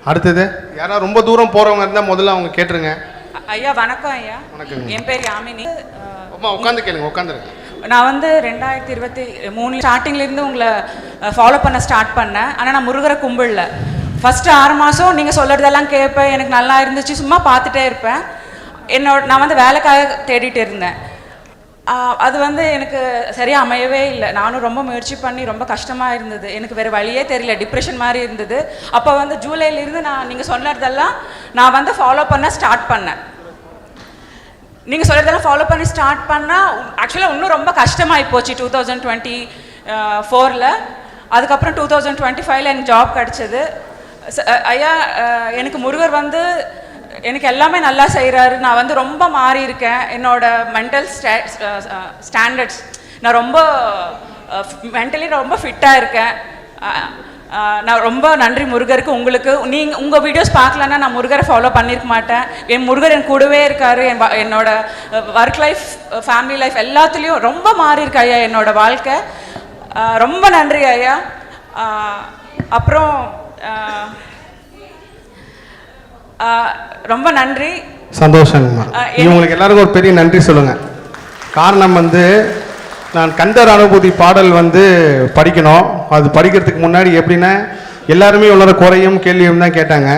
அடுத்தது யாராவது ரொம்ப தூரம் போகிறவங்க இருந்தால் முதல்ல அவங்க கேட்டுருங்க. ஐயா வணக்கம் ஐயா. வணக்கம். என் பேர் யாமினி. அம்மா உட்காந்து கேளுங்க, உட்காந்துருங்க. நான் வந்து 2023 ஸ்டார்டிங்லேருந்து உங்களை ஃபாலோ பண்ண ஸ்டார்ட் பண்ணேன். ஆனால் நான் முருகரை கும்பிடல. ஃபஸ்ட்டு 6 மாதம் நீங்கள் சொல்கிறதெல்லாம் கேட்பேன், எனக்கு நல்லா இருந்துச்சு, சும்மா பார்த்துட்டே இருப்பேன். நான் வந்து வேலைக்காக தேடிட்டு இருந்தேன். அது வந்து எனக்கு சரியாக அமையவே இல்லை. நானும் ரொம்ப முயற்சி பண்ணி ரொம்ப கஷ்டமாக இருந்தது. எனக்கு வேறு வழியே தெரியல, டிப்ரெஷன் மாதிரி இருந்தது. அப்போ வந்து ஜூலைலேருந்து நீங்கள் சொன்னதெல்லாம் நான் வந்து ஃபாலோ பண்ண ஸ்டார்ட் பண்ணேன். நீங்கள் சொல்கிறதெல்லாம் ஃபாலோ பண்ணி ஸ்டார்ட் பண்ணால் ஆக்சுவலாக இன்னும் ரொம்ப கஷ்டமாகி போச்சு 2024. அதுக்கப்புறம் 2025 எனக்கு ஜாப் கிடச்சிது. ஐயா எனக்கு முருகர் வந்து எனக்கு எல்லாமே நல்லா செய்கிறாரு. நான் வந்து ரொம்ப மாறி இருக்கேன். என்னோட மென்டல் ஸ்டாண்டர்ட்ஸ் நான் ரொம்ப மென்டலி ரொம்ப ஃபிட்டாக இருக்கேன். நான் ரொம்ப நன்றி முருகருக்கு. உங்களுக்கு உங்கள் வீடியோஸ் பார்க்கலன்னா நான் முருகரை ஃபாலோ பண்ணியிருக்க மாட்டேன். என் முருகர் என் கூடவே இருக்கார். என்னோட ஒர்க் லைஃப், ஃபேமிலி லைஃப் எல்லாத்துலேயும் ரொம்ப மாறி இருக்கு ஐயா என்னோட வாழ்க்கை. ரொம்ப நன்றி ஐயா. அப்புறம் ரொம்ப நன்றி. சந்தோஷங்கம்மா. உங்களுக்கு எல்லாருக்கும் ஒரு பெரிய நன்றி சொல்லுங்க. காரணம் வந்து நான் கந்தர் அனுபூதி பாடல் வந்து படிக்கணும். அது படிக்கிறதுக்கு முன்னாடி எப்படின்னா எல்லாருமே உள்ள குறையும் கேள்வியும் தான் கேட்டாங்க.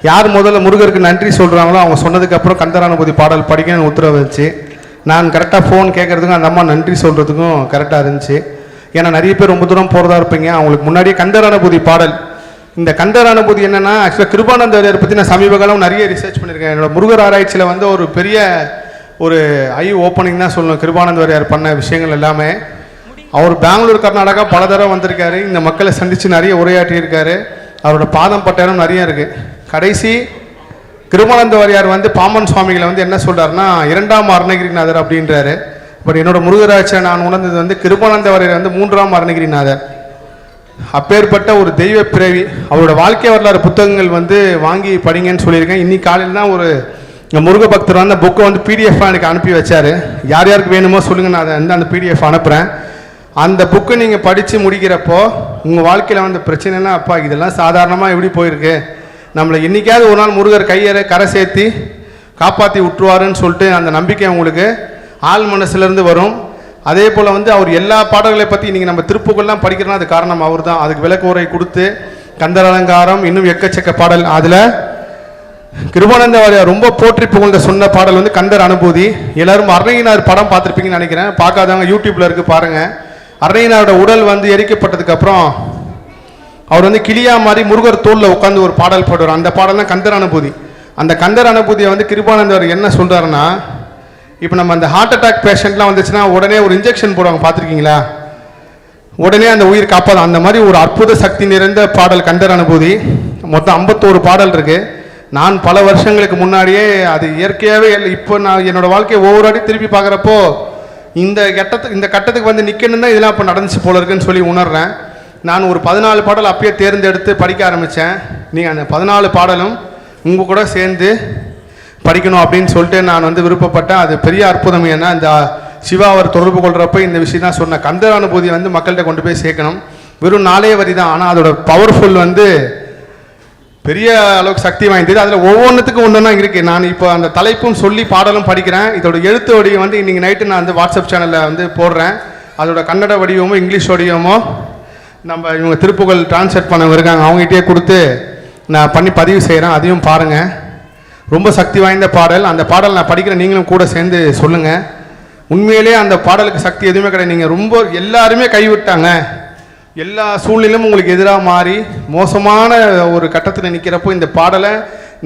யார் முதல்ல முருகருக்கு நன்றி சொல்கிறாங்களோ அவங்க சொன்னதுக்கப்புறம் கந்தர் அனுபூதி பாடல் படிக்கணும்னு உத்தரவு இருந்துச்சு. நான் கரெக்டாக ஃபோன் கேட்குறதுக்கும் அந்த அம்மா நன்றி சொல்கிறதுக்கும் கரெக்டாக இருந்துச்சு. ஏன்னா நிறைய பேர் ரொம்ப தூரம் போகிறதா இருப்பீங்க. அவங்களுக்கு முன்னாடியே கந்தர் அனுபூதி பாடல், இந்த கந்தர் அனுபூதி என்னென்னா ஆக்சுவலாக கிருபானந்த வாரியார் பற்றி நான் சமீப காலம் நிறைய ரிசர்ச் பண்ணியிருக்கேன். என்னோட முருகர் ஆராய்ச்சியில் வந்து ஒரு பெரிய ஒரு ஐ ஓப்பனிங் தான் சொல்லணும். கிருபானந்த வாரியார் பண்ண விஷயங்கள் எல்லாமே. அவர் பெங்களூர், கர்நாடகா பல தடவை வந்திருக்காரு. இந்த மக்களை சந்தித்து நிறைய உரையாற்றியிருக்காரு. அவரோட பாதம் பட்ட இடம் நிறைய இருக்குது. கடைசி கிருபானந்த வாரியார் வந்து பாம்பன் சுவாமிகளை வந்து என்ன சொல்கிறாருன்னா 2ஆம் அருணகிரிநாதர் அப்படின்றாரு. பட் என்னோட முருகராட்சியை நான் உணர்ந்தது வந்து கிருபானந்த வாரியார் வந்து 3ஆம் அருணகிரிநாதர். அப்பேற்பட்ட ஒரு தெய்வ பிறவி. அவரோட வாழ்க்கை வரலாறு புத்தகங்கள் வந்து வாங்கி படிங்கன்னு சொல்லியிருக்கேன். இன்னைக்கு காலையில் தான் ஒரு முருக பக்தர் வந்து புக்கை வந்து பிடிஎஃபாக எனக்கு அனுப்பி வச்சார். யார் யாருக்கு வேணுமோ சொல்லுங்கள், நான் அதை வந்து அந்த பிடிஎஃப் அனுப்புகிறேன். அந்த புக்கை நீங்கள் படித்து முடிக்கிறப்போ உங்கள் வாழ்க்கையில் வந்து பிரச்சனைனா அப்பா இதெல்லாம் சாதாரணமாக எப்படி போயிருக்கு, நம்மளை என்றைக்காவது ஒரு நாள் முருகர் கரை சேர்த்தி காப்பாற்றி விட்டுருவாருன்னு சொல்லிட்டு அந்த நம்பிக்கை உங்களுக்கு ஆள் மனசுலேருந்து வரும். அதே போல் வந்து அவர் எல்லா பாடல்களை பற்றி இன்றைக்கி நம்ம திருப்புகள்லாம் படிக்கிறோன்னா அது காரணம் அவர் தான். அதுக்கு விளக்க உரை கொடுத்து கந்தர் அலங்காரம் இன்னும் எக்கச்சக்க பாடல். அதில் கிருபானந்த வாரியார் ரொம்ப போற்றி புகழ்ந்த சொன்ன பாடல் வந்து கந்தர் அனுபூதி. எல்லாரும் அருணகிரிநாதர் படம் பார்த்துருப்பீங்கன்னு நினைக்கிறேன். பார்க்காதவங்க யூடியூப்பில் இருக்குது பாருங்கள். அருணகிரிநாதரோட உடல் வந்து எரிக்கப்பட்டதுக்கப்புறம் அவர் வந்து கிளியா மாதிரி முருகர் தோளில் உட்காந்து ஒரு பாடல் பாடுவார். அந்த பாடல் தான் கந்தர் அனுபூதி. அந்த கந்தர் அனுபூதியை வந்து கிருபானந்தர் என்ன சொல்கிறாருன்னா, இப்போ நம்ம அந்த ஹார்ட் அட்டாக் பேஷண்ட்லாம் வந்துச்சுன்னா உடனே ஒரு இன்ஜெக்ஷன் போடுவாங்க, பார்த்துருக்கீங்களா? உடனே அந்த உயிர் காப்பாது. அந்த மாதிரி ஒரு அற்புத சக்தி நிறைந்த பாடல் கந்தர் அனுபூதி. மொத்தம் 51 பாடல் இருக்குது. நான் பல வருஷங்களுக்கு முன்னாடியே அது இயற்கையாகவே இப்போ நான் என்னோடய வாழ்க்கையை ஒவ்வொரு அடி திருப்பி பார்க்குறப்போ இந்த கட்டத்துக்கு வந்து நிற்கணும் தான் இதெல்லாம் இப்போ நடந்துச்சு போல இருக்குன்னு சொல்லி உணர்றேன். நான் ஒரு 14 பாடல் அப்பயே தேர்ந்தெடுத்து படிக்க ஆரம்பித்தேன். நீங்கள் அந்த 14 பாடலும் உங்கள் கூட சேர்ந்து படிக்கணும் அப்படின்னு சொல்லிட்டு நான் வந்து விருப்பப்பட்டேன். அது பெரிய அற்புதம். ஏன்னா இந்த சிவா அவர் தொடர்பு கொள்கிறப்ப இந்த விஷயம் தான் சொன்னேன். கந்தர் அனுபூதியை வந்து மக்கள்கிட்ட கொண்டு போய் சேர்க்கணும். வெறும் 4 வரி தான், ஆனால் அதோட பவர்ஃபுல் வந்து பெரிய அளவுக்கு சக்தி வாய்ந்தது. அதில் ஒவ்வொன்றுத்துக்கும் ஒன்று தான் இருக்குது. நான் இப்போ அந்த தலைப்பும் சொல்லி பாடலும் படிக்கிறேன். இதோட எழுத்து வடிவம் வந்து இன்றைக்கி நைட்டு நான் வந்து வாட்ஸ்அப் சேனலில் வந்து போடுறேன். அதோட கன்னட வடிவமோ இங்கிலீஷ் வடிவமோ நம்ம இவங்க திருப்புகழ் டிரான்ஸ்லேட் பண்ணவங்க இருக்காங்க, அவங்ககிட்டயே கொடுத்து நான் பண்ணி பதிவு செய்கிறேன். அதையும் பாருங்கள். ரொம்ப சக்தி வாய்ந்த பாடல். அந்த பாடல் நான் படிக்கிற நீங்களும் கூட சேர்ந்து சொல்லுங்கள். உண்மையிலே அந்த பாடலுக்கு சக்தி எதுவுமே கிடையாது. நீங்கள் ரொம்ப எல்லாருமே கைவிட்டாங்க. எல்லா சூழ்நிலையும் உங்களுக்கு எதிராக மாறி மோசமான ஒரு கட்டத்தில் நிற்கிறப்போ இந்த பாடலை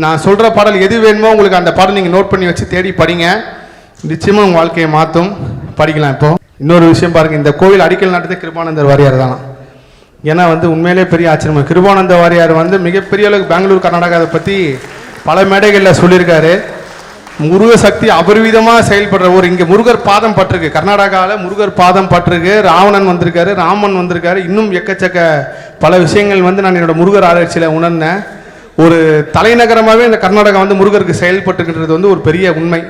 நான் சொல்கிற பாடல் எது வேணுமோ உங்களுக்கு அந்த பாடல் நீங்கள் நோட் பண்ணி வச்சு தேடி படிங்க. நிச்சயமாக உங்கள் வாழ்க்கையை மாற்றும். படிக்கலாம். இப்போது இன்னொரு விஷயம் பாருங்கள். இந்த கோவில் அடிக்கல் நாட்டது கிருபானந்தர் வாரியார் தான். ஏன்னா வந்து உண்மையிலே பெரிய ஆச்சரியம். கிருபானந்த வாரியார் வந்து மிகப்பெரிய அளவுக்கு பெங்களூர், கர்நாடகா அதை பற்றி பல மேடைகளில் சொல்லியிருக்காரு. முருக சக்தி அபரிவிதமாக செயல்படுற ஒரு இங்கே முருகர் பாதம் பட்டிருக்கு. கர்நாடகாவில் முருகர் பாதம் பட்டிருக்கு. ராவணன் வந்திருக்காரு, ராமன் வந்திருக்காரு, இன்னும் எக்கச்சக்க பல விஷயங்கள் வந்து நான் என்னோட முருகர் ஆராய்ச்சியில் உணர்ந்தேன். ஒரு தலைநகரமாகவே இந்த கர்நாடகா வந்து முருகருக்கு செயல்பட்டுக்கின்றது வந்து ஒரு பெரிய உண்மை.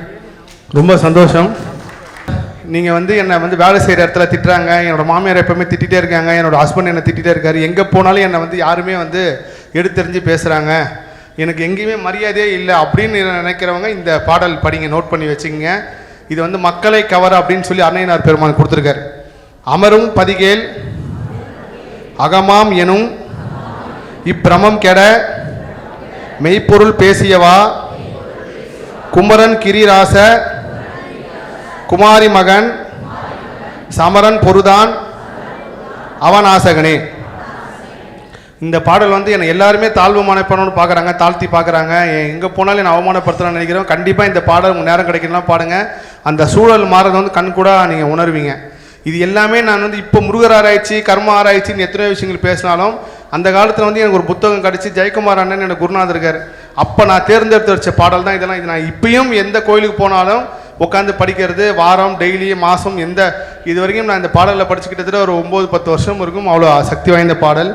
ரொம்ப சந்தோஷம். நீங்கள் வந்து என்னை வந்து வேலை செய்கிற இடத்துல திட்டுறாங்க. என்னோட மாமியார் எப்போவுமே திட்டிகிட்டே இருக்காங்க. என்னோட ஹஸ்பண்ட் என்னை திட்டிகிட்டே இருக்காரு. எங்கே போனாலும் என்னை வந்து யாருமே வந்து எடுத்தெறிஞ்சு பேசுகிறாங்க. எனக்கு எங்கேயுமே மரியாதையே இல்லை அப்படின்னு நினைக்கிறவங்க இந்த பாடல் படிங்க, நோட் பண்ணி வச்சுக்கோங்க. இது வந்து மக்களை கவர அப்படின்னு சொல்லி அன்னையனார் பெருமான் கொடுத்துருக்காரு. அமரும் பதிகேல் அகமாம் எனும் இப்பிரமம் கெட மெய்ப்பொருள் பேசியவா குமரன் கிரிராச குமாரி மகன் சமரன் பொருதான் அவனாசகனே. இந்த பாடல் வந்து என்னை எல்லாருமே தாழ்வு மனப்பனோன்னு பார்க்குறாங்க, தாழ்த்தி பார்க்குறாங்க. எங்கே போனாலும் என்னை அவமானப்படுத்தலாம்னு நினைக்கிறோம். கண்டிப்பாக இந்த பாடல் உங்கள் நேரம் கிடைக்கலாம் பாடுங்க. அந்த சூழல் மாறதை வந்து கண் கூட நீங்கள் உணர்வீங்க. இது எல்லாமே நான் வந்து இப்போ முருகர் ஆராய்ச்சி கர்ம ஆராய்ச்சின்னு எத்தனையோ விஷயங்கள் பேசினாலும் அந்த காலத்தில் வந்து எனக்கு ஒரு புத்தகம் கிடச்சி ஜெயக்குமார் அண்ணன் எனக்கு குருநாதர் இருக்கார். அப்போ நான் தேர்ந்தெடுத்து வச்ச பாடல் தான் இதெல்லாம். இது நான் இப்பயும் எந்த கோயிலுக்கு போனாலும் உட்காந்து படிக்கிறது, வாரம் டெய்லி மாதம் எந்த இது வரைக்கும் நான் இந்த பாடலில் படிச்சுக்கிட்டது ஒரு 9-10 வருஷம் இருக்கும். அவ்வளோ சக்தி வாய்ந்த பாடல்.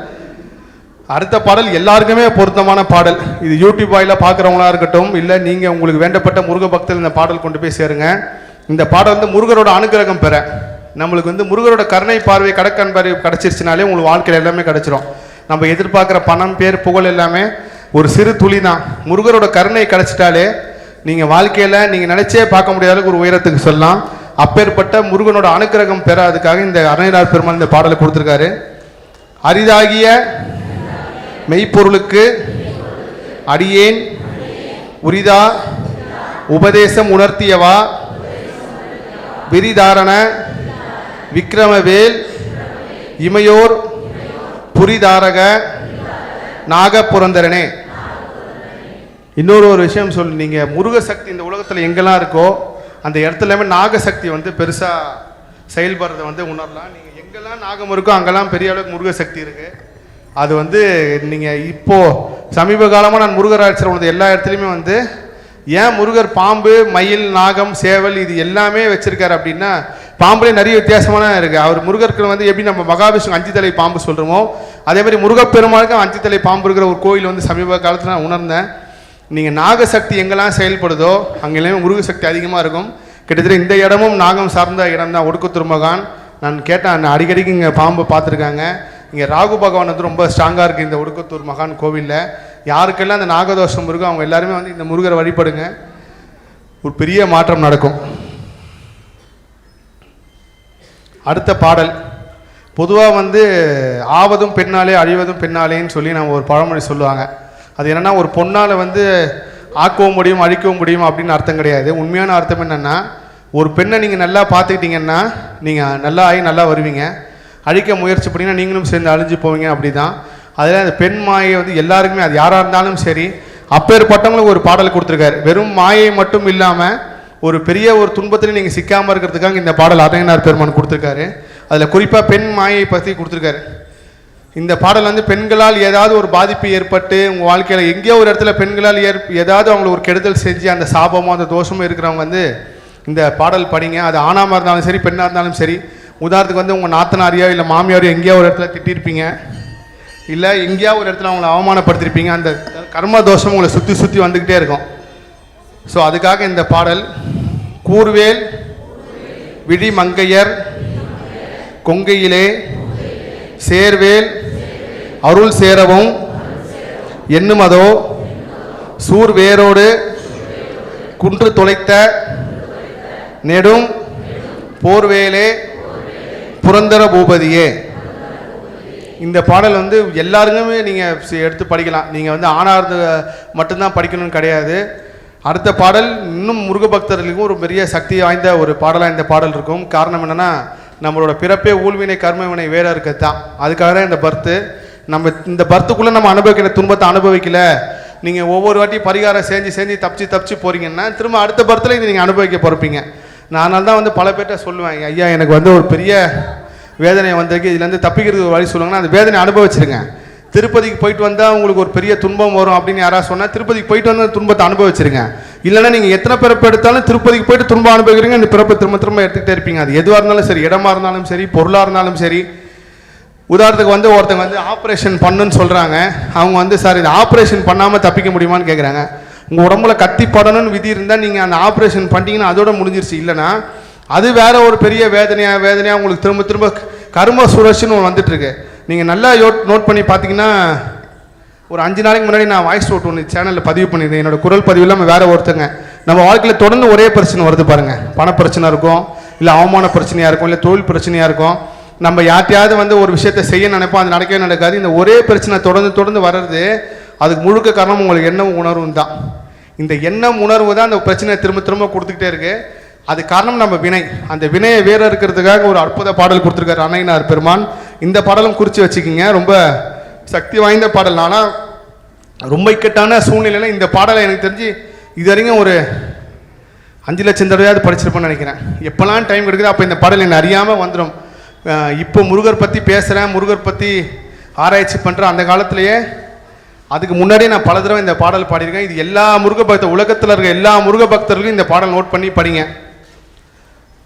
அடுத்த பாடல் எல்லாருக்குமே பொருத்தமான பாடல். இது யூடியூப் வாயில பார்க்குறவங்களா இருக்கட்டும், இல்லை நீங்கள் உங்களுக்கு வேண்டப்பட்ட முருக பக்தர் இந்த பாடல் கொண்டு போய் சேருங்க. இந்த பாடல் வந்து முருகரோட அனுகிரகம் பெற, நம்மளுக்கு வந்து முருகரோட கருணை பார்வை கடற்கண் பார்வை கிடச்சிருச்சுனாலே உங்களுக்கு வாழ்க்கையில் எல்லாமே கிடச்சிரும். நம்ம எதிர்பார்க்குற பணம் பேர் புகழ் எல்லாமே ஒரு சிறு துளி தான். முருகரோட கருணை கிடச்சிட்டாலே நீங்கள் வாழ்க்கையில் நீங்கள் நினைச்சே பார்க்க முடியாத அளவுக்கு ஒரு உயரத்துக்கு சொல்லலாம். அப்பேற்பட்ட முருகனோட அனுகிரகம் பெற அதுக்காக இந்த அன்னையனார் பெருமாள் இந்த பாடலை கொடுத்துருக்காரு. அரிதாகிய மெய்ப்பொருளுக்கு அடியேன் உரிதா உபதேசம் உணர்த்தியவா விரிதாரண விக்ரமவேல் இமையோர் புரிதாரக நாகப்புரந்தரனே. இன்னொரு விஷயம் சொல்லு, நீங்கள் முருக சக்தி இந்த உலகத்தில் எங்கெல்லாம் இருக்கோ அந்த இடத்துலமே நாகசக்தி வந்து பெருசாக செயல்படுறத வந்து உணரலாம். நீங்கள் எங்கெல்லாம் நாகம் இருக்கோ அங்கெல்லாம் பெரிய அளவுக்கு முருக சக்தி இருக்குது. அது வந்து நீங்கள் இப்போது சமீப காலமாக நான் முருகர் ஆட்சியில் உள்ளது எல்லா இடத்துலையுமே வந்து ஏன் முருகர் பாம்பு மயில் நாகம் சேவல் இது எல்லாமே வச்சுருக்காரு அப்படின்னா பாம்புலேயே நிறைய வித்தியாசமான இருக்குது. அவர் முருகருக்கு வந்து எப்படி நம்ம மகாவிஷ்ணு 5 தலை பாம்பு சொல்கிறோமோ அதே மாதிரி முருகப்பெருமாளுக்கு 5 தலை பாம்பு இருக்கிற ஒரு கோயில் வந்து சமீப காலத்தில் நான் உணர்ந்தேன். நீங்கள் நாகசக்தி எங்கெல்லாம் செயல்படுதோ அங்கெல்லாமே முருக சக்தி அதிகமாக இருக்கும். கிட்டத்தட்ட இந்த இடமும் நாகம் சார்ந்த இடம் தான். ஒடுக்குத்துறை மகான் நான் கேட்டேன், அடிக்கடிக்கு இங்கே பாம்பு பார்த்துருக்காங்க. இங்கே ராகு பகவான் வந்து ரொம்ப ஸ்ட்ராங்காக இருக்குது இந்த ஒடுக்குத்தூர் மகான் கோவிலில். யாருக்கெல்லாம் அந்த நாகதோஷம் இருக்கோ அவங்க எல்லாருமே வந்து இந்த முருகரை வழிபடுங்க, ஒரு பெரிய மாற்றம் நடக்கும். அடுத்த பாடல் பொதுவாக வந்து ஆவதும் பெண்ணாலே அழிவதும் பெண்ணாலேன்னு சொல்லி நம்ம ஒரு பழமொழி சொல்லுவாங்க. அது என்னென்னா ஒரு பொண்ணால் வந்து ஆக்கவும் முடியும் அழிக்கவும் முடியும் அப்படின்னு அர்த்தம் கிடையாது. உண்மையான அர்த்தம் என்னென்னா ஒரு பெண்ணை நீங்கள் நல்லா பார்த்துக்கிட்டிங்கன்னா நீங்கள் நல்லா ஆகி நல்லா வருவீங்க, அழிக்க முயற்சி பண்ணிங்கன்னா நீங்களும் சேர்ந்து அழிஞ்சு போவீங்க. அப்படி தான் அதில் அந்த பெண் மாயை வந்து எல்லாருக்குமே அது யாராக இருந்தாலும் சரி அப்பேற்பட்டவங்களுக்கு ஒரு பாடல் கொடுத்துருக்காரு. வெறும் மாயை மட்டும் இல்லாமல் ஒரு பெரிய ஒரு துன்பத்தில் நீங்கள் சிக்காமல் இருக்கிறதுக்காக இந்த பாடல் அன்னையனார் பெருமான் கொடுத்துருக்காரு. அதில் குறிப்பாக பெண் மாயை பற்றி கொடுத்துருக்காரு. இந்த பாடல் வந்து பெண்களால் ஏதாவது ஒரு பாதிப்பு ஏற்பட்டு உங்கள் வாழ்க்கையில் எங்கேயோ ஒரு இடத்துல பெண்களால் ஏதாவது அவங்களுக்கு ஒரு கெடுதல் செஞ்சு அந்த சாபமோ அந்த தோஷமோ இருக்கிறவங்க வந்து இந்த பாடல் படிங்க. அது ஆணாமல் இருந்தாலும் சரி பெண்ணாக இருந்தாலும் சரி. உதாரணத்துக்கு வந்து உங்கள் நாத்தனாரியோ இல்லை மாமியாரோ எங்கேயோ ஒரு இடத்துல திட்டிருப்பீங்க, இல்லை எங்கேயோ ஒரு இடத்துல அவங்கள அவமானப்படுத்திருப்பீங்க. அந்த கர்ம தோஷம் உங்களை சுற்றி சுற்றி வந்துக்கிட்டே இருக்கும். ஸோ அதுக்காக இந்த பாடல் கூர்வேல் விழி மங்கையர் கொங்கையிலே சேர்வேல் அருள் சேரவும் எண்ணுமதோ சூர்வேரோடு குன்று தொலைத்த நெடும் போர்வேலே புரந்தர பூபதியே. இந்த பாடல் வந்து எல்லாருக்குமே நீங்கள் எடுத்து படிக்கலாம். நீங்கள் வந்து ஆணார்ந்து மட்டும்தான் படிக்கணும்னு கிடையாது. அடுத்த பாடல் இன்னும் முருக பக்தர்களுக்கும் ஒரு பெரிய சக்தி வாய்ந்த ஒரு பாடலாக இந்த பாடல் இருக்கும். காரணம் என்னென்னா நம்மளோட பிறப்பே ஊழ்வினை கர்மவினை வேற இருக்கிறது தான். அதுக்காக தான் இந்த பர்த்து. நம்ம இந்த பர்த்துக்குள்ளே நம்ம அனுபவிக்கிற துன்பத்தை அனுபவிக்கல. நீங்கள் ஒவ்வொரு வாட்டி பரிகாரம் செஞ்சு தப்பிச்சு போகிறீங்கன்னா திரும்ப அடுத்த பர்த்தில் இது நீங்கள் அனுபவிக்க பொறுப்பீங்க. நானால் தான் வந்து பல பேர்கிட்ட சொல்லுவேன், ஐயா எனக்கு வந்து ஒரு பெரிய வேதனை வந்திருக்கு, இதுலேருந்து தப்பிக்கிறதுக்கு ஒரு வழி சொல்லுங்கன்னா அந்த வேதனை அனுபவிச்சிருங்க. திருப்பதிக்கு போயிட்டு வந்தால் உங்களுக்கு ஒரு பெரிய துன்பம் வரும் அப்படின்னு யாராவது சொன்னால் திருப்பதிக்கு போயிட்டு வந்து துன்பத்தை அனுபவிச்சிருங்க. இல்லைன்னா நீங்கள் எத்தனை பிறப்பு எடுத்தாலும் திருப்பதிக்கு போயிட்டு துன்பம் அனுபவிக்கிறீங்க, இந்த பிறப்பை திரும்ப எடுத்துக்கிட்டே இருப்பீங்க. அது எதுவாக இருந்தாலும் சரி, இடமா இருந்தாலும் சரி, பொருளாக இருந்தாலும் சரி. உதாரணத்துக்கு வந்து ஒருத்தங்க வந்து ஆப்ரேஷன் பண்ணுன்னு சொல்கிறாங்க. அவங்க வந்து சார் இது ஆப்ரேஷன் பண்ணாமல் தப்பிக்க முடியுமான்னு கேட்குறாங்க. உங்கள் உடம்புல கத்தி படணும்னு விதி இருந்தால் நீங்கள் அந்த ஆப்ரேஷன் பண்ணிட்டீங்கன்னா அதோட முடிஞ்சிருச்சு. இல்லைனா அது வேற ஒரு பெரிய வேதனையாக உங்களுக்கு திரும்ப கர்ம சுழற்சின்னு ஒன்று வந்துட்டுருக்கு. நீங்கள் நல்லா நோட் பண்ணி பார்த்தீங்கன்னா ஒரு 5 நாளைக்கு முன்னாடி நான் வாய்ஸ் நோட் ஒன்று சேனலில் பதிவு பண்ணியிருந்தேன். என்னோட குரல் பதிவு இல்லாமல் வேற ஒருத்தங்க நம்ம வாழ்க்கையில் தொடர்ந்து ஒரே பிரச்சனை வருது பாருங்கள். பண பிரச்சனை இருக்கும், இல்லை அவமான பிரச்சனையாக இருக்கும், இல்லை தொழில் பிரச்சனையாக இருக்கும். நம்ம யார்ட்டையாவது வந்து ஒரு விஷயத்தை செய்ய நினைப்போம், அது நடக்கவே நடக்காது. இந்த ஒரே பிரச்சனை தொடர்ந்து வர்றது, அதுக்கு முழுக்க காரணம் உங்களுக்கு எண்ணம் உணர்வும் தான். இந்த எண்ணம் உணர்வு தான் அந்த பிரச்சனையை திரும்ப கொடுத்துக்கிட்டே இருக்கு. அது காரணம் நம்ம வினை. அந்த வினையை வேற இருக்கிறதுக்காக ஒரு அற்புத பாடல் கொடுத்துருக்காரு அன்னையனார் பெருமான். இந்த பாடலும் குறித்து வச்சுக்கிங்க. ரொம்ப சக்தி வாய்ந்த பாடல். ஆனால் ரொம்ப இக்கட்டான சூழ்நிலையில் இந்த பாடலை எனக்கு தெரிஞ்சு இது வரைக்கும் ஒரு 5 லட்சம் தடவையாவது படிச்சிருப்பேன்னு நினைக்கிறேன். எப்போல்லாம் டைம் கிடைக்குது அப்போ இந்த பாடல் என்னை அறியாமல் வந்துடும். இப்போ முருகர் பற்றி பேசுகிறேன், முருகர் பற்றி ஆராய்ச்சி பண்ணுறேன். அந்த காலத்திலேயே அதுக்கு முன்னாடியே நான் பல தடவை இந்த பாடல் பாடியிருக்கேன். இது எல்லா முருக பக்தர், உலகத்தில் இருக்க எல்லா முருக பக்தர்களும் இந்த பாடல் நோட் பண்ணி படிங்க.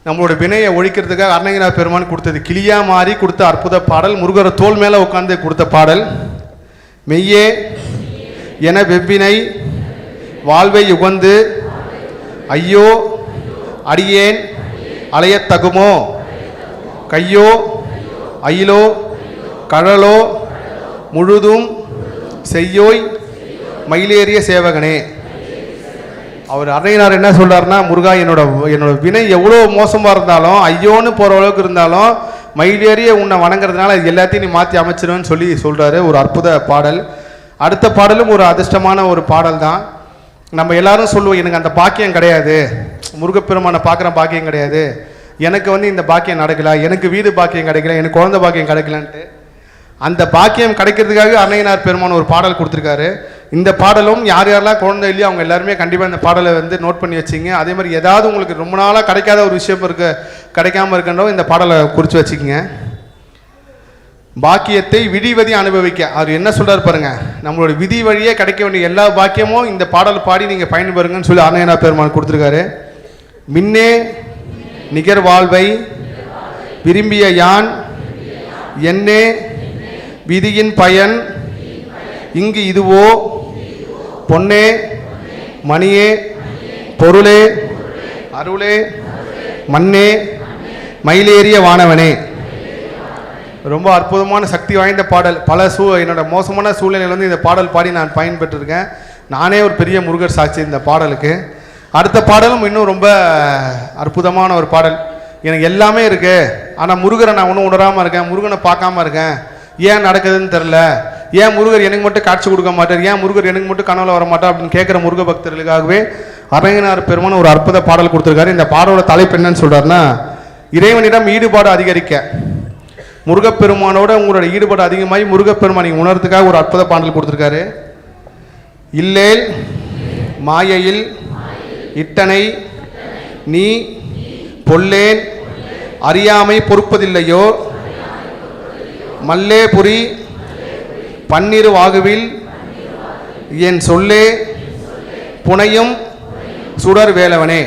நம்மளோட வினையை ஒழிக்கிறதுக்காக அருணகிரிநாத பெருமான் கொடுத்தது, கிளியா மாறி கொடுத்த அற்புத பாடல். முருகரை தோல் மேலே உட்கார்ந்து கொடுத்த பாடல். மெய்யே என வெவ்வினை வாழ்வை உகந்து ஐயோ அடியேன் அலையத் தகுமோ கையோ அயிலோ கழலோ முழுதும் செய்யோய் மயிலேறிய சேவகனே. அவர் அருணகிரிநாதர் என்ன சொல்றாருன்னா, முருகா என்னோட வினை எவ்வளோ மோசமாக இருந்தாலும், ஐயோன்னு போகிற அளவுக்கு இருந்தாலும், மயிலேறிய உன்னை வணங்குறதுனால எல்லாத்தையும் நீ மாற்றி அமைச்சிருவேன்னு சொல்லி சொல்கிறாரு. ஒரு அற்புத பாடல். அடுத்த பாடலும் ஒரு அதிர்ஷ்டமான ஒரு பாடல் தான். நம்ம எல்லாரும் சொல்லுவோம், எனக்கு அந்த பாக்கியம் கிடையாது, முருகப்பெருமானை பார்க்குற பாக்கியம் கிடையாது, எனக்கு வந்து இந்த பாக்கியம் நடக்கல, எனக்கு வீடு பாக்கியம் கிடைக்கல, எனக்கு குழந்தை பாக்கியம் கிடைக்கலன்ட்டு. அந்த பாக்கியம் கிடைக்கிறதுக்காக அருணகிரிநாதர் பெருமான் ஒரு பாடல் கொடுத்துருக்காரு. இந்த பாடலும் யார் யாரெல்லாம் குழந்தை இல்லையோ அவங்க எல்லாருமே கண்டிப்பாக இந்த பாடலை வந்து நோட் பண்ணி வச்சிங்க. அதே மாதிரி ஏதாவது உங்களுக்கு ரொம்ப நாளாக கிடைக்காத ஒரு விஷயம் கிடைக்காம இருக்கின்றோ இந்த பாடலை குறித்து வச்சுக்கோங்க. பாக்கியத்தை விதிவதி அனுபவிக்க அவர் என்ன சொல்றாரு பாருங்க. நம்மளோட விதி வழியே கிடைக்க வேண்டிய எல்லா பாக்கியமும் இந்த பாடல் பாடி நீங்கள் பயன்பெறுங்கன்னு சொல்லி அருணகிரிநாதர் பெருமான் கொடுத்துருக்காரு. மின்னே நிகர் வாழ்வை விரும்பிய யான் என்னே விதியின் பயன் இங்கு இதுவோ பொன்னே மணியே பொருளே அருளே மண்ணே மயிலேறிய வானவனே. ரொம்ப அற்புதமான சக்தி வாய்ந்த பாடல். பல என்னோட மோசமான சூழ்நிலையில் வந்து இந்த பாடல் பாடி நான் பயன்பெற்றிருக்கேன். நானே ஒரு பெரிய முருகர் சாட்சி இந்த பாடலுக்கு. அடுத்த பாடலும் இன்னும் ரொம்ப அற்புதமான ஒரு பாடல். எனக்கு எல்லாமே இருக்கு, ஆனால் முருகரை நான் ஒன்றும் உணராமல் இருக்கேன், முருகனை பார்க்காம இருக்கேன், ஏன் நடக்குதுன்னு தெரில, ஏன் முருகர் எனக்கு மட்டும் காட்சி கொடுக்க மாட்டார், ஏன் முருகர் எனக்கு மட்டும் கனவுல வர மாட்டார் அப்படின்னு கேட்குற முருக பக்தர்களுக்காகவே அருணகிரிநாதர் பெருமான் ஒரு அற்புத பாடல் கொடுத்துருக்காரு. இந்த பாடலோட தலைப்பு என்னன்னு சொல்றாருன்னா, இறைவனிடம் ஈடுபாடு அதிகரிக்க. முருகப்பெருமானோட உங்களோட ஈடுபாடு அதிகமாகி முருகப்பெருமானை உணர்றதுக்காக ஒரு அற்புத பாடல் கொடுத்துருக்காரு. இல்லேல் மாயையில் இட்டனை நீ பொல்லேன் அறியாமை பொறுப்பதில்லையோ மல்லே புரி பன்னிரு வாகுவில் என் சொல்லே புனையும் சுடர் வேலவனே.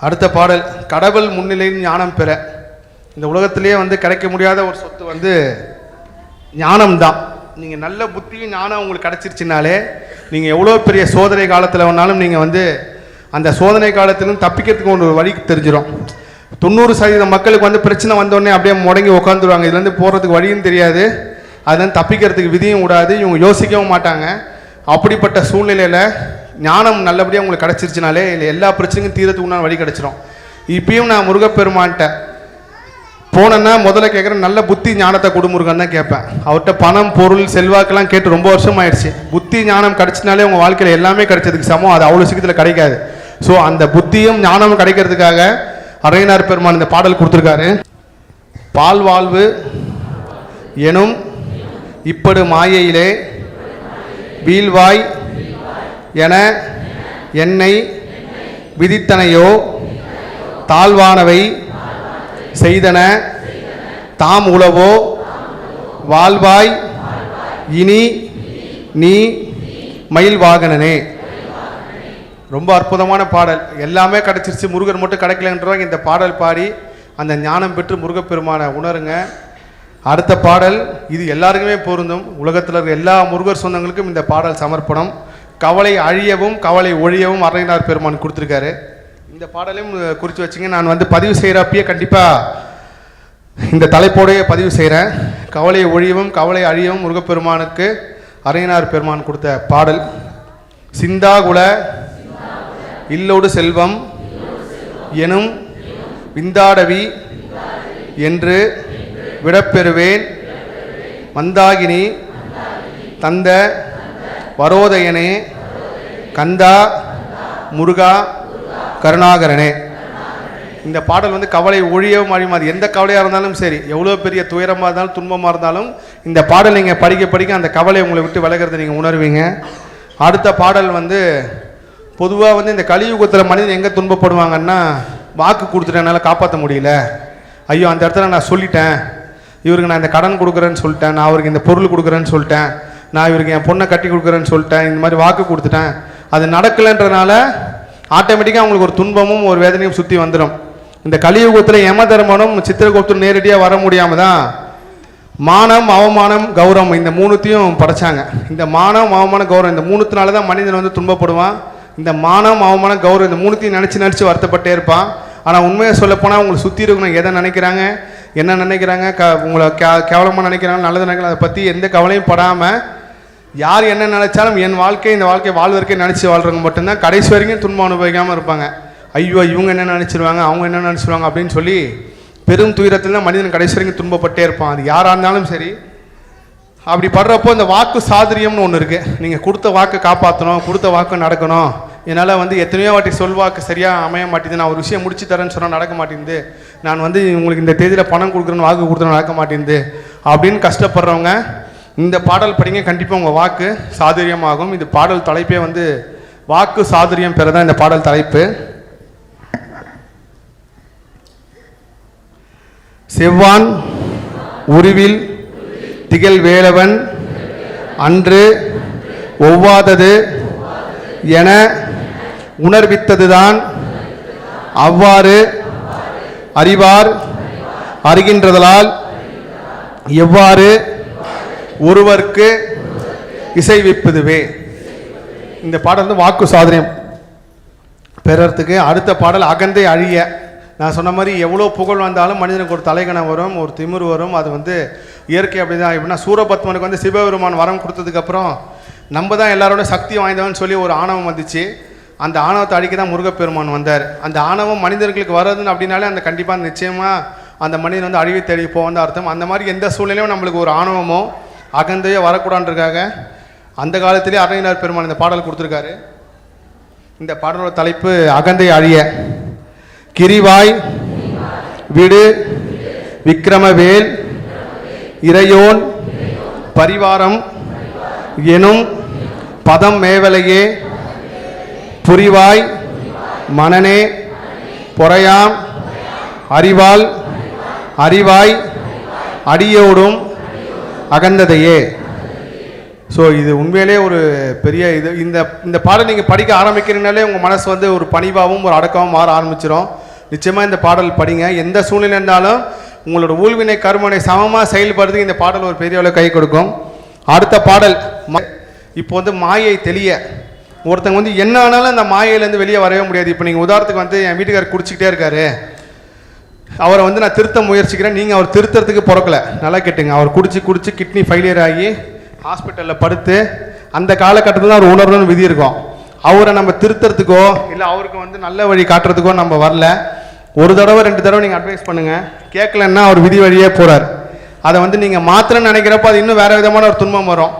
அடுத்த பாடல், கடவுள் முன்னிலையில் ஞானம் பெற. இந்த உலகத்திலேயே வந்து கிடைக்க முடியாத ஒரு சொத்து வந்து ஞானம் தான். நீங்கள் நல்ல புத்தியும் ஞானம் உங்களுக்கு கிடச்சிருச்சுனாலே நீங்கள் எவ்வளோ பெரிய சோதனை காலத்தில் வேணாலும் நீங்கள் வந்து அந்த சோதனை காலத்திலும் தப்பிக்கிறதுக்கு ஒரு வழி தெரிஞ்சிடும். 90% மக்களுக்கு வந்து பிரச்சனை வந்தோடனே அப்படியே முடங்கி உட்காந்துருவாங்க. இதுலேருந்து போகிறதுக்கு வழியும் தெரியாது, அதுலேருந்து தப்பிக்கிறதுக்கு விதியும் விடாது, இவங்க யோசிக்கவும் மாட்டாங்க. அப்படிப்பட்ட சூழ்நிலையில் ஞானம் நல்லபடியாக உங்களுக்கு கிடச்சிருச்சுனாலே இல்லை எல்லா பிரச்சனைக்கும் தீரத்துக்கு உண்டான வழி கிடச்சிரும். இப்பயும் நான் முருகப்பெருமான்கிட்ட போனேன்னா முதல்ல கேட்குறேன், நல்ல புத்தி ஞானத்தை கொடுமுருகன்னு தான் கேட்பேன். அவர்கிட்ட பணம் பொருள் செல்வாக்கெல்லாம் கேட்டு ரொம்ப வருஷம் ஆயிடுச்சு. புத்தி ஞானம் கிடைச்சினாலே உங்கள் வாழ்க்கையில் எல்லாமே கிடைச்சதுக்கு சமம், அது அவ்வளோ சீக்கிரத்தில் கிடைக்காது. ஸோ அந்த புத்தியும் ஞானமும் கிடைக்கிறதுக்காக அருணகிரிநாதர் பெருமான் இந்த பாடல் கொடுத்துருக்காரு. பால் வாழ்வு எனும் இப்படு மாயையிலே வீழ்வாய் என என்னை விதித்தனையோ தாழ்வானவை செய்தன தாம் உளவோ வாழ்வாய் இனி நீ மயில் வாகனனே. ரொம்ப அற்புதமான பாடல். எல்லாமே கிடைச்சிருச்சு, முருகர் மட்டும் கிடைக்கலன்றவங்க இந்த பாடல் பாடி அந்த ஞானம் பெற்று முருகப்பெருமானை உணருங்க. அடுத்த பாடல், இது எல்லாருக்குமே பொருந்தும். உலகத்தில் இருக்க எல்லா முருகர் சொந்தங்களுக்கும் இந்த பாடல் சமர்ப்பணம். கவலை அழியவும் கவலை ஒழியவும் அருணகிரிநாதர் பெருமான் கொடுத்துருக்காரு. இந்த பாடலையும் குறித்து வச்சுங்க. நான் வந்து பதிவு செய்கிறப்பயே கண்டிப்பாக இந்த தலைப்போடைய பதிவு செய்கிறேன். கவலை ஒழியவும் கவலை அழியவும் முருகப்பெருமானுக்கு அரையனார் பெருமான் கொடுத்த பாடல். சிந்தாகுல இல்லோடு செல்வம் எனும் விந்தாடவி என்று விடப்பெறுவேன் மந்தாகினி தந்த வரோதயனே கந்தா முருகா கருணாகரனே. இந்த பாடல் வந்து கவலை ஒழியவும் அழியும். அது எந்த கவலையாக இருந்தாலும் சரி, எவ்வளோ பெரிய துயரமாக இருந்தாலும் துன்பமாக இருந்தாலும் இந்த பாடல் நீங்கள் படிக்க படிக்க அந்த கவலை உங்களை விட்டு விலகிறத நீங்கள் உணர்வீங்க. அடுத்த பாடல் வந்து பொதுவாக வந்து இந்த கலியுகத்தில் மனிதன் எங்கே துன்பப்படுவாங்கன்னா, வாக்கு கொடுத்துட்டேனால காப்பாற்ற முடியல, ஐயோ அந்த இடத்துல நான் சொல்லிட்டேன், இவருக்கு நான் இந்த கடன் கொடுக்குறேன்னு சொல்லிட்டேன், நான் அவருக்கு இந்த பொருள் கொடுக்குறேன்னு சொல்லிட்டேன், நான் இவருக்கு என் பொண்ணை கட்டி கொடுக்குறேன்னு சொல்லிட்டேன், இந்த மாதிரி வாக்கு கொடுத்துட்டேன், அது நடக்கலைன்றனால ஆட்டோமேட்டிக்காக அவங்களுக்கு ஒரு துன்பமும் ஒரு வேதனையும் சுற்றி வந்துடும். இந்த கலியுகத்தில் யம தர்மனும் சித்திரகுப்தனும் நேரடியாக வர முடியாமல் தான் மானம் அவமானம் கௌரவம் இந்த மூணுத்தையும் படைச்சாங்க. இந்த மானம் அவமானம் கௌரவம் இந்த மூணுத்தினால தான் மனிதன் வந்து துன்பப்படுவான். இந்த மானம் அவமானம் கௌரவம் இந்த மூணுத்தையும் நினச்சி வருத்தப்பட்டே இருப்பான். ஆனால் உண்மையை சொல்லப்போனால் உங்களை சுற்றி இருக்கணும் எதை நினைக்கிறாங்க, என்ன நினைக்கிறாங்க, உங்களை கேவலமாக நினைக்கிறாங்க, நல்லது நினைக்கிறாங்க, அதை பற்றி எந்த கவலையும் படாமல் யார் என்ன நினைச்சாலும் என் வாழ்க்கை இந்த வாழ்க்கை வாழ்வதற்கே நினச்சி வாழ்றவங்க மட்டும்தான் கடைசி வரைக்கும் துன்பம் அனுபவிக்காமல் இருப்பாங்க. ஐயோ இவங்க என்ன நினச்சிருவாங்க, அவங்க என்ன நினச்சிருவாங்க அப்படின்னு சொல்லி பெரும் துயரத்தில் தான் மனிதன் கடைசி வரைக்கும் துன்பப்பட்டே இருப்பான். அது யாராக இருந்தாலும் சரி. அப்படி படுறப்போ இந்த வாக்கு சாதுரியம்னு ஒன்று இருக்குது. நீங்கள் கொடுத்த வாக்கு காப்பாற்றணும், கொடுத்த வாக்கு நடக்கணும். என்னால் வந்து எத்தனையோ வாட்டி சொல்வாக்கு சரியாக அமைய மாட்டேங்குது, நான் ஒரு விஷயம் முடிச்சு தரேன்னு சொன்னால் நடக்க மாட்டேங்குது, நான் வந்து உங்களுக்கு இந்த தேதியில் பணம் கொடுக்குறேன்னு வாக்கு கொடுத்தேன்னு நடக்க மாட்டேங்குது அப்படின்னு கஷ்டப்படுறவங்க இந்த பாடல் படிங்க. கண்டிப்பாக உங்கள் வாக்கு சாதுரியமாகும். இது பாடல் தலைப்பே வந்து வாக்கு சாதுரியம் பெற தான் இந்த பாடல் தலைப்பு. செவ்வான் உருவில் திகழ் வேலவன் அன்று ஒவ்வாதது என உணர்வித்ததுதான் அவ்வாறு அறிவார் அறிகின்றதலால் எவ்வாறு ஒருவர்க்கு இசைவிப்பதுவே. இந்த பாடல் வந்து வாக்கு சாதுரியம் பெறறதுக்கு. அடுத்த பாடல் அகந்தை அழிய. நான் சொன்ன மாதிரி எவ்வளோ புகழ் வந்தாலும் மனிதனுக்கு ஒரு தலைகணம் வரும், ஒரு திமிர் வரும். அது வந்து இயற்கை அப்படி தான். எப்படின்னா சூரபத்மனுக்கு வந்து சிவபெருமான் வரம் கொடுத்ததுக்கப்புறம் நம்ம தான் எல்லாரோட சக்தி வாய்ந்தவன் சொல்லி ஒரு ஆணவம் வந்துச்சு. அந்த ஆணவத்தை அடிக்க தான் முருகப்பெருமான் வந்தார். அந்த ஆணவம் மனிதர்களுக்கு வருதுன்னு அப்படின்னாலே அந்த கண்டிப்பாக நிச்சயமாக அந்த மனிதன் வந்து அழிவை தேடி போவன்னு அர்த்தம். அந்த மாதிரி எந்த சூழ்நிலையும் நம்மளுக்கு ஒரு ஆணவமோ அகந்தையோ வரக்கூடாதுன்றக்காக அந்த காலத்திலே அரையனார் பெருமான் இந்த பாடல் கொடுத்துருக்காரு. இந்த பாடலோட தலைப்பு அகந்தை அழிய. கிரிவாய் விடு விக்கிரமவேல் இறையோன் பரிவாரம் எனும் பதம் மேவலையே புரிவாய் மனனே பொறையாம் அறிவால் அறிவாய் அடியோடும் அகந்ததையே. ஸோ இது உண்மையிலே ஒரு பெரிய இது. இந்த பாடல் நீங்கள் படிக்க ஆரம்பிக்கிறீங்கனாலே உங்கள் மனசு வந்து ஒரு பணிவாகவும் ஒரு அடக்கமும் மாற ஆரம்பிச்சிடும். நிச்சயமாக இந்த பாடல் படிங்க. எந்த சூழ்நிலை இருந்தாலும் உங்களோட ஊழ்வினை கருமனை சமமாக செயல்படுறதுக்கு இந்த பாடல் ஒரு பெரிய அளவு கை கொடுக்கும். அடுத்த பாடல் இப்போ வந்து மாயை தெளிய. ஒருத்தங்க வந்து என்ன ஆனாலும் அந்த மாயையிலேருந்து வெளியே வரவே முடியாது. இப்போ நீங்கள் உதாரணத்துக்கு வந்து என் வீட்டுக்காரர் குடிச்சிக்கிட்டே இருக்காரு, அவரை வந்து நான் திருத்த முயற்சிக்கிறேன், நீங்கள் அவர் திருத்தறதுக்கு பிறக்கல, நல்லா கேட்டுங்க. அவர் குடிச்சு கிட்னி ஃபெயிலியர் ஆகி ஹாஸ்பிட்டலில் படுத்து அந்த காலகட்டத்தில் தான் அவர் உணர்வுன்னு விதி இருக்கும். அவரை நம்ம திருத்தறதுக்கோ இல்லை அவருக்கு வந்து நல்ல வழி காட்டுறதுக்கோ நம்ம வரல. ஒரு தடவை 2 தடவை நீங்கள் அட்வைஸ் பண்ணுங்கள், கேட்கலன்னா அவர் விதி வழியே போகிறார். அதை வந்து நீங்கள் மாத்திரன்னு நினைக்கிறப்போ அது இன்னும் வேறு விதமான ஒரு துன்பம் வரும்.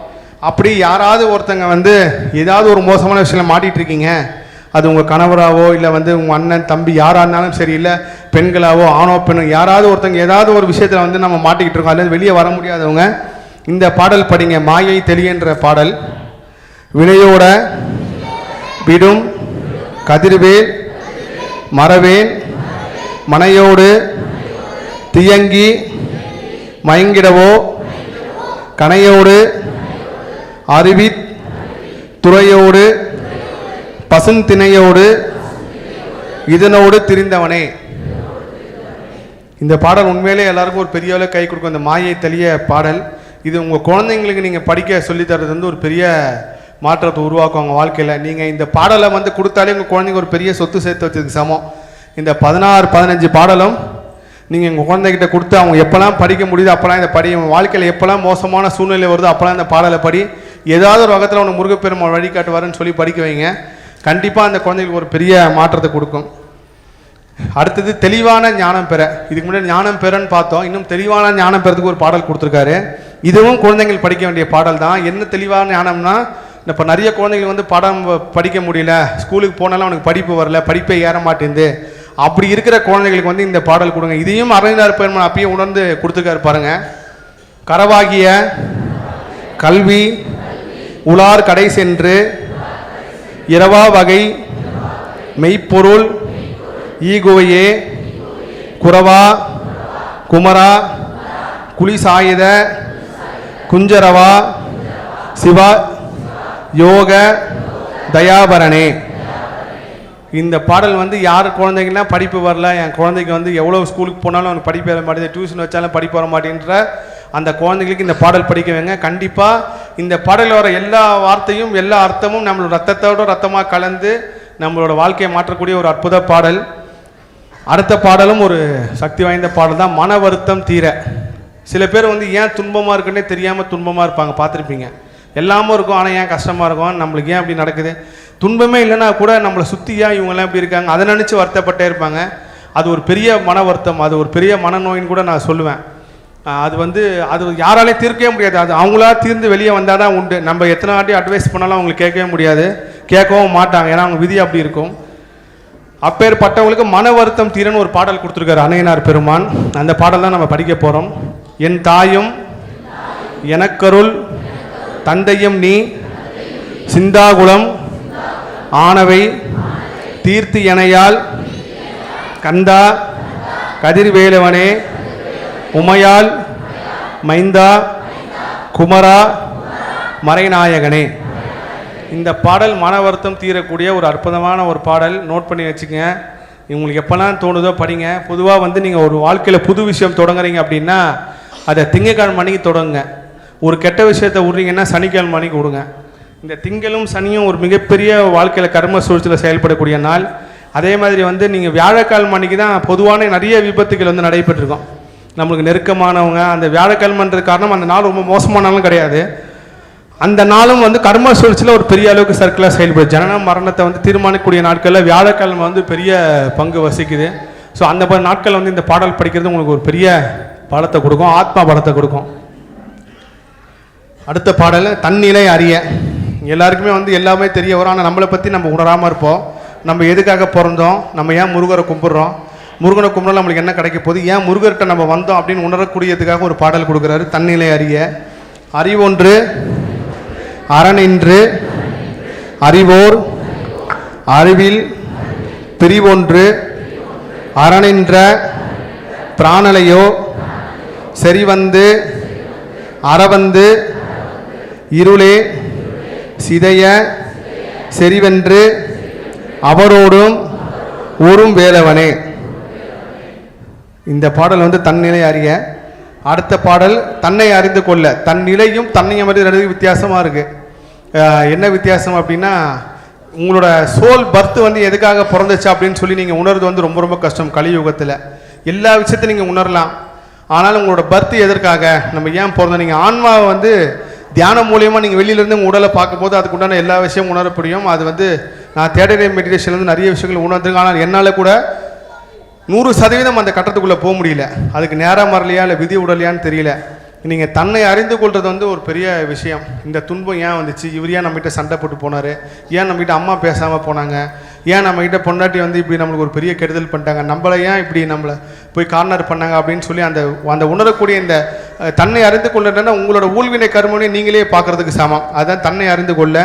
அப்படி யாராவது ஒருத்தங்க வந்து ஏதாவது ஒரு மோசமான விஷயம் மாட்டிகிட்டு இருக்கீங்க, அது உங்கள் கணவராவோ இல்லை வந்து உங்கள் அண்ணன் தம்பி யாராக இருந்தாலும் சரி, இல்லை பெண்களாவோ ஆணோ பெண்ணோ யாராவது ஒருத்தங்க ஏதாவது ஒரு விஷயத்தில் வந்து நம்ம மாட்டிக்கிட்டு இருக்கோம், அதுலேருந்து வெளியே வர முடியாதவங்க இந்த பாடல் படிங்க. மாயை தெளியன்ற பாடல். வினையோட விடும் கதிர்வேல் மறவேன் மனையோடு தியங்கி மயங்கிடவோ கனையோடு அறிவித் துறையோடு பசுந்திணையோடு இதனோடு திரிந்தவனே. இந்த பாடல் உண்மையிலே எல்லாருக்கும் ஒரு பெரிய அளவு கை கொடுக்கும். இந்த மாயை தெளிய பாடல் இது உங்கள் குழந்தைங்களுக்கு நீங்கள் படிக்க சொல்லித்தரது வந்து ஒரு பெரிய மாற்றத்தை உருவாக்கும் அவங்க வாழ்க்கையில். நீங்கள் இந்த பாடலை வந்து கொடுத்தாலே உங்கள் குழந்தைங்க ஒரு பெரிய சொத்து சேர்த்து வச்சதுக்கு சமம். இந்த 16-15 பாடலும் நீங்கள் உங்கள் குழந்தைகிட்ட கொடுத்து அவங்க எப்போல்லாம் படிக்க முடியுது அப்போல்லாம் இந்த படி, வாழ்க்கையில் எப்போல்லாம் மோசமான சூழ்நிலை வருதோ அப்போல்லாம் இந்த பாடலை படி, ஏதாவது ஒரு வகத்தில் உனக்கு முருகப்பெருமாள் வழிகாட்டுவாருன்னு சொல்லி படிக்க வைங்க. கண்டிப்பாக அந்த குழந்தைகளுக்கு ஒரு பெரிய மாற்றத்தை கொடுக்கும். அடுத்தது தெளிவான ஞானம் பெற. இதுக்கு முன்னாடி ஞானம் பெறன்னு பார்த்தோம். இன்னும் தெளிவான ஞானம் பெறதுக்கு ஒரு பாடல் கொடுத்துருக்காரு. இதுவும் குழந்தைகள் படிக்க வேண்டிய பாடல் தான். என்ன தெளிவான ஞானம்னா, இப்போ நிறைய குழந்தைகள் வந்து படம் படிக்க முடியல, ஸ்கூலுக்கு போனாலும் அவனுக்கு படிப்பு வரல, படிப்பே ஏற மாட்டேங்குது, அப்படி இருக்கிற குழந்தைகளுக்கு வந்து இந்த பாடல் கொடுங்க. இதையும் அருணகிரிநாதர் பெருமான் அப்பயே உணர்ந்து கொடுத்துருக்காரு பாருங்க. கரவாகிய கல்வி உலார் கடை சென்று இரவா வகை மெய்ப்பொருள் ஈகுவையே குரவா குமரா குளிசாயுத குஞ்சரவா சிவா யோக தயாபரணே. இந்த பாடல் வந்து யார் குழந்தைங்கன்னா படிப்பு வரல, என் குழந்தைக்கு வந்து எவ்வளோ ஸ்கூலுக்கு போனாலும் அவனுக்கு படிப்பு வர மாட்டேங்குது, டியூஷன் வச்சாலும் படிப்பு வர மாட்டேன்ற அந்த குழந்தைங்களுக்கு இந்த பாடல் படிக்க வைங்க. கண்டிப்பாக இந்த பாடலில் வர எல்லா வார்த்தையும் எல்லா அர்த்தமும் நம்மளோட ரத்தத்தோட ரத்தமாக கலந்து நம்மளோட வாழ்க்கையை மாற்றக்கூடிய ஒரு அற்புத பாடல். அடுத்த பாடலும் ஒரு சக்தி வாய்ந்த பாடல் தான், மன வருத்தம் தீர. சில பேர் வந்து ஏன் துன்பமாக இருக்குன்னே தெரியாமல் துன்பமாக இருப்பாங்க, பார்த்துருப்பீங்க. எல்லாமும் இருக்கும், ஆனால் ஏன் கஷ்டமாக இருக்கும், நம்மளுக்கு ஏன் அப்படி நடக்குது, துன்பமே இல்லைன்னா கூட நம்மளை சுற்றி ஏன் இவங்கெல்லாம் இப்படி இருக்காங்க, அதை நினச்சி வருத்தப்பட்டே இருப்பாங்க. அது ஒரு பெரிய மன வருத்தம், அது ஒரு பெரிய மனநோயின்னு கூட நான் சொல்லுவேன். அது வந்து அது யாராலையும் தீர்க்கவே முடியாது. அது அவங்களா தீர்ந்து வெளியே வந்தால் தான் உண்டு. நம்ம எத்தனை வாட்டி அட்வைஸ் பண்ணாலும் அவங்களுக்கு கேட்கவே முடியாது, கேட்கவும் மாட்டாங்க, ஏன்னா அவங்க விதி அப்படி இருக்கும். அப்பேற்பட்டவங்களுக்கு மன வருத்தம் தீரன்னு ஒரு பாடல் கொடுத்துருக்காரு அன்னையனார் பெருமான். அந்த பாடல் தான் நம்ம படிக்க போகிறோம். என் தாயும் எனக்கருள் தந்தையும் நீ சிந்தாகுலம் ஆனவை தீர்த்து எனையால் கந்தா கதிர்வேலவனே உமையால் மைந்தா குமரா மறைநாயகனே. இந்த பாடல் மன வருத்தம் தீரக்கூடிய ஒரு அற்புதமான ஒரு பாடல். நோட் பண்ணி வச்சுக்கங்க. உங்களுக்கு எப்போல்லாம் தோணுதோ படிங்க. பொதுவாக வந்து நீங்கள் ஒரு வாழ்க்கையில் புது விஷயம் தொடங்குறீங்க அப்படின்னா அதை திங்கக்கிழமை அன்னைக்கு தொடங்குங்க. ஒரு கெட்ட விஷயத்தை விட்றீங்கன்னா சனிக்கிழமை அன்னைக்கு விடுங்க. இந்த திங்களும் சனியும் ஒரு மிகப்பெரிய வாழ்க்கையில் கர்ம சூழ்ச்சியில் செயல்படக்கூடிய நாள். அதே மாதிரி வந்து நீங்கள் வியாழக்கிழமை அன்னைக்கு தான் பொதுவான நிறைய விபத்துகள் வந்து நடைபெற்றிருக்கோம். நம்மளுக்கு நெருக்கமானவங்க அந்த வியாழக்கிழமைன்றது காரணம் அந்த நாள் ரொம்ப மோசமானாலும் கிடையாது. அந்த நாளும் வந்து கர்ம சூழ்ச்சியில் ஒரு பெரிய அளவுக்கு சர்க்கிளாக செயல்படுது. ஜனன மரணத்தை வந்து தீர்மானிக்கக்கூடிய நாட்களில் வியாழக்கிழமை வந்து பெரிய பங்கு வசிக்குது. ஸோ அந்த மாதிரி நாட்கள் வந்து இந்த பாடல் படிக்கிறது உங்களுக்கு ஒரு பெரிய பலத்தை கொடுக்கும், ஆத்மா பலத்தை கொடுக்கும். அடுத்த பாடல் தன்னிலை அறிய. எல்லாருக்குமே வந்து எல்லாமே தெரிய வரும், ஆனால் நம்மளை பற்றி நம்ம உணராமல் இருப்போம். நம்ம எதுக்காக பிறந்தோம், நம்ம ஏன் முருகரை கும்பிட்றோம், முருகனை கும்பிட்றோம், நம்மளுக்கு என்ன கிடைக்க போகுது, ஏன் முருகர்கிட்ட நம்ம வந்தோம் அப்படின்னு உணரக்கூடியதுக்காக ஒரு பாடல் கொடுக்குறாரு. தன்னிலை அறிய. அறிவொன்று அறனின்று அறிவோர் அறிவில் பிரிவொன்று அறனின்ற பிராணலையோ செறிவந்து அறவந்து இருளே சிதைய செறிவென்று அவரோடும் ஊரும் வேலவனே. இந்த பாடல் வந்து தன்னிலை அறிய. அடுத்த பாடல் தன்னை அறிந்து கொள்ள. தன் நிலையும் தன்னையும் அறிந்து ரெண்டு வித்தியாசமாக இருக்குது. என்ன வித்தியாசம் அப்படின்னா, உங்களோட சோல் பர்த் வந்து எதுக்காக பிறந்துச்சு அப்படின்னு சொல்லி நீங்கள் உணர்றது வந்து ரொம்ப ரொம்ப கஷ்டம். கலியுகத்தில் எல்லா விஷயத்தையும் நீங்கள் உணரலாம், ஆனால் உங்களோட பர்த் எதற்காக, நம்ம ஏன் பிறந்தோம், நீங்கள் ஆன்மாவை வந்து தியானம் மூலியமாக நீங்கள் வெளியிலேருந்து உங்கள் உடலை பார்க்கும்போது அதுக்கு உண்டான எல்லா விஷயமும் உணரப்படியும். அது வந்து நான் தேடரே மெடிடேஷன்லேருந்து நிறைய விஷயங்கள் உணர்ந்துருக்கேன், ஆனால் என்னால் கூட 100% அந்த கட்டத்துக்குள்ளே போக முடியல. அதுக்கு நேரம் வரலையா இல்லை விதி உடலையான்னு தெரியல. நீங்கள் தன்னை அறிந்து கொள்வது வந்து ஒரு பெரிய விஷயம். இந்த துன்பம் ஏன் வந்துச்சு, இவர் ஏன் நம்மகிட்ட சண்டை போட்டு போனார், ஏன் நம்மகிட்ட அம்மா பேசாமல் போனாங்க, ஏன் நம்மகிட்ட பொண்டாட்டி வந்து இப்படி நம்மளுக்கு ஒரு பெரிய கெடுதல் பண்ணிட்டாங்க, நம்மளை ஏன் இப்படி நம்மளை போய் கார்னர் பண்ணாங்க அப்படின்னு சொல்லி அந்த அந்த உணரக்கூடிய இந்த தன்னை அறிந்து கொள்ளுன்னா உங்களோட ஊழ்வினை கர்மனை நீங்களே பார்க்குறதுக்கு சமம். அதுதான் தன்னை அறிந்து கொள்ள.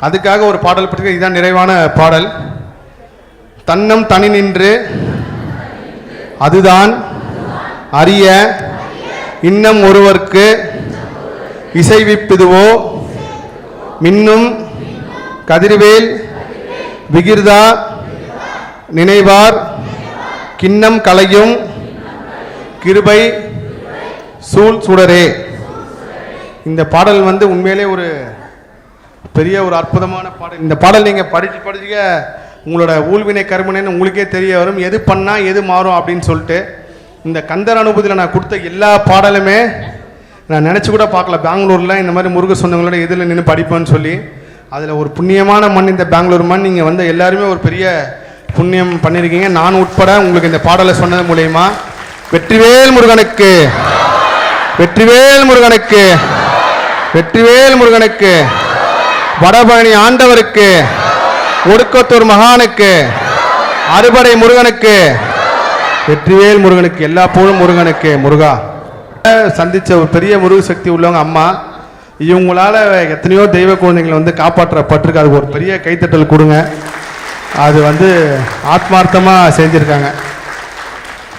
அதுக்காக ஒரு பாடல் பற்றி இதுதான் நிறைவான பாடல். தன்னம் தனி நின்று அதுதான் அறிய இன்னம் ஒருவர்க்கு இசைவிப்பிதுவோ மின்னும் கதிர்வேல் விகிர்தா நினைவார் கிண்ணம் கலையும் கிருபை சூழ் சுடரே. இந்த பாடல் வந்து உண்மையிலே ஒரு பெரிய ஒரு அற்புதமான பாடல். இந்த பாடல் நீங்கள் படிக்க உங்களோட ஊழ்வினை கர்மனைன்னு உங்களுக்கே தெரிய வரும், எது பண்ணால் எது மாறும் அப்படின்னு சொல்லிட்டு. இந்த கந்தர் அனுபூதியில் நான் கொடுத்த எல்லா பாடலுமே நான் நினச்சி கூட பார்க்கல. பெங்களூரில் இந்த மாதிரி முருக சொந்தங்களோட இதில் நின்று படிப்பேன்னு சொல்லி, அதில் ஒரு புண்ணியமான மண் இந்த பெங்களூர் மண். நீங்கள் வந்து எல்லாருமே ஒரு பெரிய புண்ணியம் பண்ணியிருக்கீங்க, நான் உட்பட. உங்களுக்கு இந்த பாடலை சொன்னது மூலயமா வெற்றிவேல் முருகனுக்கு, வெற்றிவேல் முருகனுக்கு, வெற்றிவேல் முருகனுக்கு, வடபழனி ஆண்டவருக்கு, ஒடுக்கத்தூர் மகானுக்கு, அறுபடை முருகனுக்கு, வெற்றிவேல் முருகனுக்கு, எல்லா புகழும் முருகனுக்கு. முருகா சந்திச்ச ஒரு பெரிய முருக சக்தி உள்ளவங்க அம்மா. இவங்களால எத்தனையோ தெய்வ குழந்தைங்களை வந்து காப்பாற்றப்பட்டிருக்கு. அதுக்கு ஒரு பெரிய கைத்தட்டல் கொடுங்க. அது வந்து ஆத்மார்த்தமாக செஞ்சுருக்காங்க.